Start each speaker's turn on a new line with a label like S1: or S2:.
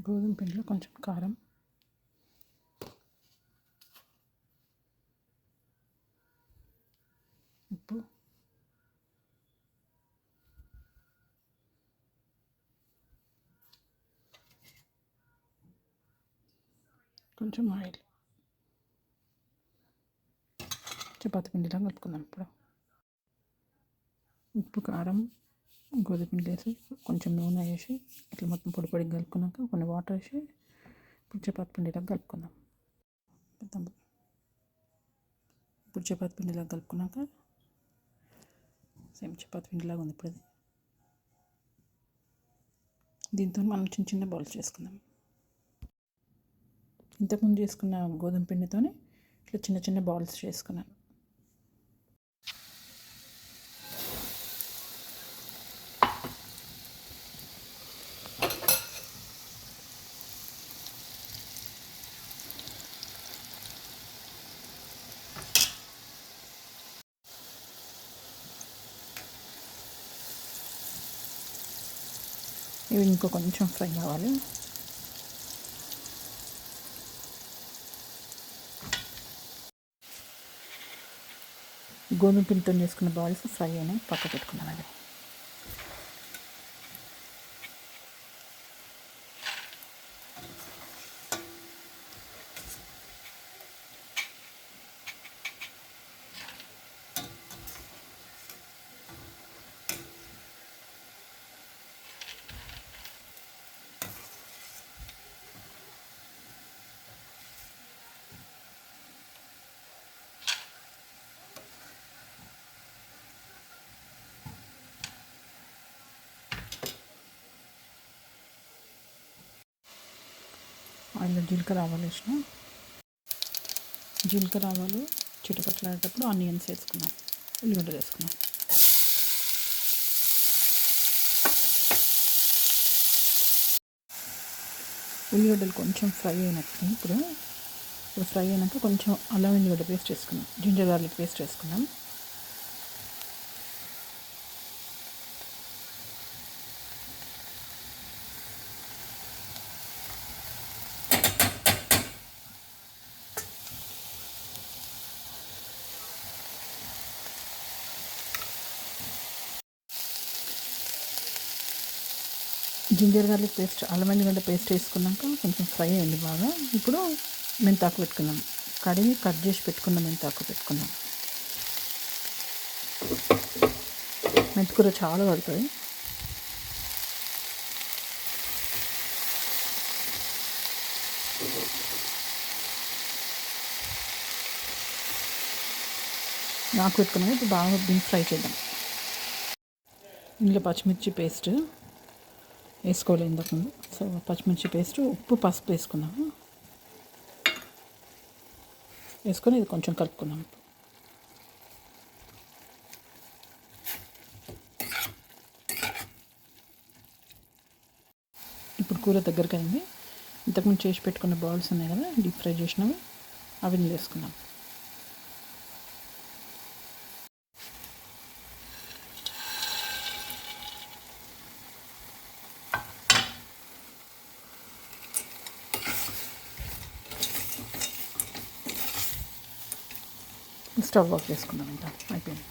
S1: గోధుమ పిండిలో కొంచెం కారం, ఉప్పు, కొంచెం ఆయిల్, చపాతీ పిండిలా కలుపుకుందాం. ఇప్పుడు ఉప్పు, కారం, గోధుమ పిండి వేసి కొంచెం నూనె వేసి ఇట్లా మొత్తం పొడి పొడిగా కలుపుకున్నాక కొన్ని వాటర్ వేసి ఇప్పుడు చపాతీ పిండిలా కలుపుకుందాం. ఇప్పుడు చపాతీ పిండిలా కలుపుకున్నాక సేమ్ చపాతీ పిండిలాగా ఉంది. ఇప్పుడు దీంతో మనం చిన్న చిన్న బాల్స్ చేసుకుందాం. ఇంతకుముందు చేసుకున్న గోధుమ పిండితోనే ఇట్లా చిన్న చిన్న బాల్స్ చేసుకున్నాను. ఇవి ఇంకో కొంచెం ఫ్రై కావాలి. గోధుమ పిండితో చేసుకున్న బాల్స్ ఫ్రై అయినాయి, పక్క పెట్టుకున్నాను. అది అందులో జీలకర్ర ఆవాలు వేసిన, జీలకర్ర ఆవాలు చిటపట్లాడేటప్పుడు ఆనియన్స్ వేసుకున్నాం, ఉల్లిగడ్డలు వేసుకున్నాం. ఉల్లిగడ్డలు కొంచెం ఫ్రై అయినట్టు ఇప్పుడు ఫ్రై అయినాక కొంచెం అల్లం వెల్లిగడ్డ పేస్ట్ వేసుకున్నాం, జింజర్ గార్లిక్ పేస్ట్ వేసుకున్నాం. జింజర్ గార్లిక్ పేస్ట్, అల్లం వెల్లిగడ్డ పేస్ట్ వేసుకున్నాక కొంచెం ఫ్రై అయింది బాగా. ఇప్పుడు మెంతాకు పెట్టుకున్నాం, కడిగి కట్ చేసి పెట్టుకున్న మెంతాకు పెట్టుకున్నాం. మెంతికూర చాలా పడుతుంది. నాకు పెట్టుకున్నాం. ఇప్పుడు బాగా దీన్ని ఫ్రై చేద్దాం. ఇందులో పచ్చిమిర్చి పేస్ట్ వేసుకోవాలి ఇంతకుముందు. సో పచ్చిమిర్చి పేస్ట్, ఉప్పు, పసుపు వేసుకున్నాము. వేసుకొని ఇది కొంచెం కలుపుకున్నాము. ఇప్పుడు కూర దగ్గరికి అయింది. ఇంతకుముందు చేసి పెట్టుకున్న బాల్స్ ఉన్నాయి కదా, డీప్ ఫ్రై చేసినవి, అవి వేసుకున్నాం. స్టవ్ ఆఫ్ చేసుకున్నాం. ఇంకా అయిపోయింది.